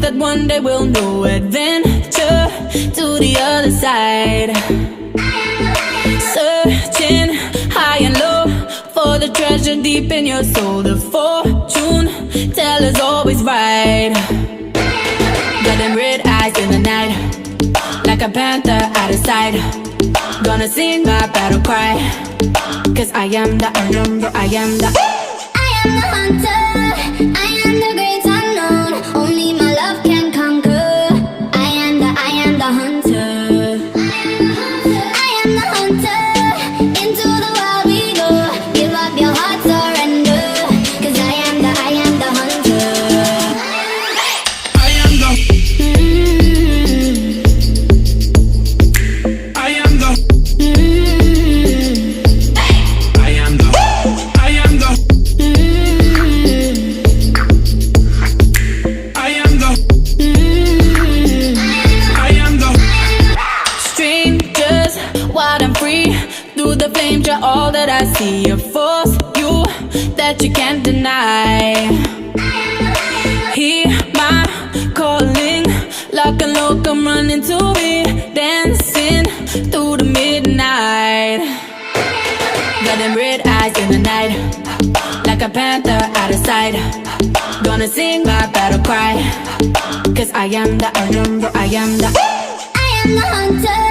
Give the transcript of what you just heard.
That one day we'll know adventure to the other side. Searching high and low for the treasure deep in your soul. The fortune teller's always right. Got them red eyes in the night, like a panther out of sight. Gonna sing my battle cry, 'cause I am the hunter. I am the hunter. I am the great unknown. Only my love can conquer. I am the hunter. I am the hunter. Into the wild we go. Give up your heart, surrender. 'Cause I am the hunter. I am the I am the I am the I am the I am the I am the Strangers, wild and free. Through the flames, you're all that I see. A force, you, that you can't deny. Hear my calling, lock and low, come running to me. Dancing through the midnight. Got them red eyes in the night, like a panther out of sight. Gonna sing my battle cry, 'cause I am the hunter. I am the hunter.